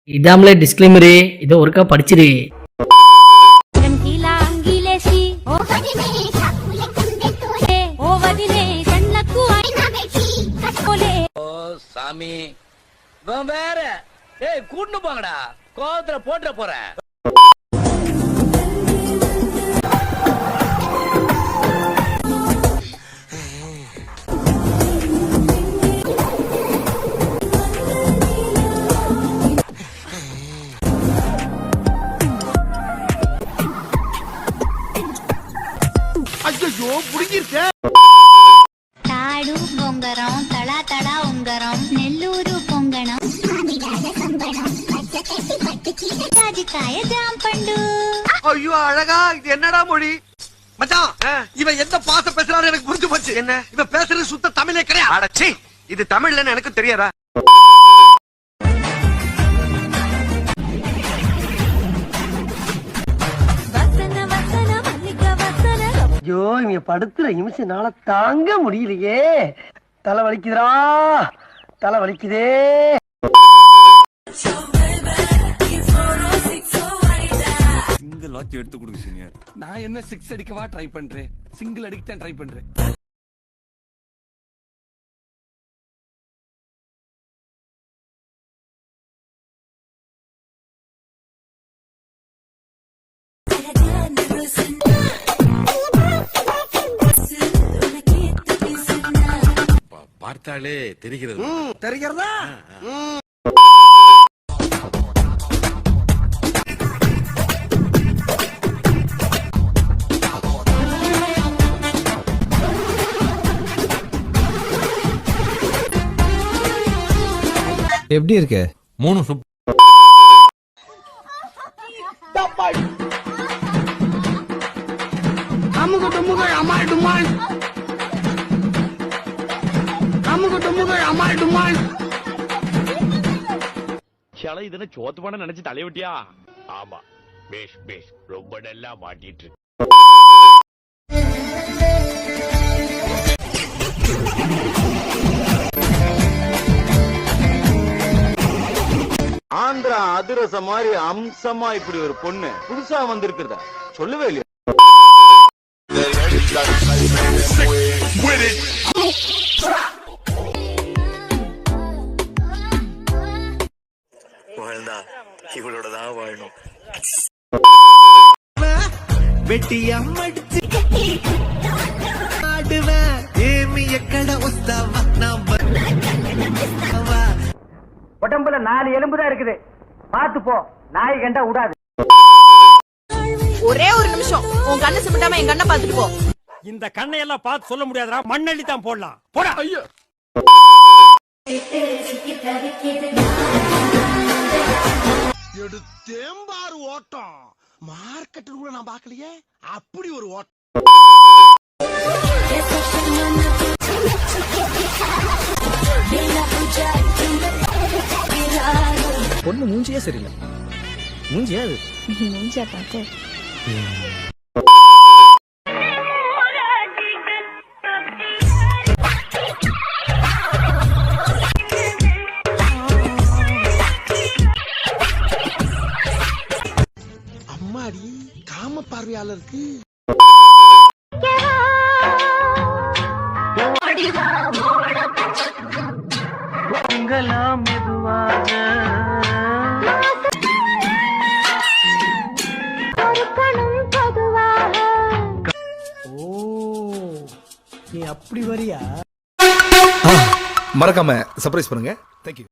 இதாமலே disclaimer இதோ ஒருக்கா படிச்சிரு. சாமி வேற கூட்டு போங்கடா கோவத்துல போட்டுற போறேன். ஐயோ புடிங்கிருச்சே. తాడు బొంగరం తళా తళా ఉంగరం నెల్లూరు పొంగణం రాజికాయ జాంపండు. ஐயோ அழகா, இது என்னடா மொழி மச்சான்? இவன் எந்த பாச பேசுறாரு எனக்கு புரிஞ்சு போச்சு. என்ன இவன் பேசுறது சுத்த தமிழே கிடையாது. அடச்சி, இது தமிழ்லன்னு எனக்கு தெரியாதா? ஐயோ இவங்க படுத்துற நிமிஷம்னால தாங்க முடியலையே. தலை வலிக்குதுடா, தலை வலிக்குதே. சிங்கிள் வாட்ச் எடுத்து கொடுங்க சீனியர். நான் என்ன 6 அடிக்கவா ட்ரை பண்றேன், சிங்கிள் அடிக்க தான் ட்ரை பண்றேன். பார்த்தாலே தெரிகிறது. தெரிகிறதா? எப்படி இருக்கு? 3 சூப். அமுக டுமுக அமால் டுமால், அமுக டுமுக அமால் டுமால். சல இதனை சோத்து பண்ண நினைச்சு தலைவிட்டியா? ஆமா, பேஷ் பேஷ், ரொம்ப நல்லா மாட்டிட்டு. ஆந்திரா அதிரசம் மாதிரி அம்சமா இப்படி ஒரு பொண்ணு புதுசா வந்திருக்கிறதா சொல்லவே இல்லையா? வாழ்ந்தா இவளோட தான் வாழணும். வெட்டியா மடிச்சு ஆடுவேன் ஏமிய கட உஸ்தாவா நான் உடம்புல 4 எலும்பு தான் இருக்குது. பாத்து போ, நாய் கண்டா விடாது. ஒரே ஒரு நிமிஷம் உன் கண்ணை சிமிட்டாம என் கண்ணை பாத்துட்டு போ. இந்த கண்ணை எல்லாம் பார்த்து சொல்ல முடியாதுடா, மண்ணள்ளி தான் போடலாம். போடா. ஐயோ எடுத்தேம்பாரு ஓட்டம். மார்க்கெட்டில் கூட நான் பாக்கலையே அப்படி ஒரு ஓட்டம். பொண்ணு மூஞ்சியே சரியில்லை. மூஞ்சியா அது? மூஞ்சியா பார்த்து அம்மாடி காம பார்வையாளருக்கு மெதுவாக நீ அப்படி வரியா? மறக்காம சர்ப்ரைஸ் பண்ணுங்க. தேங்க்யூ.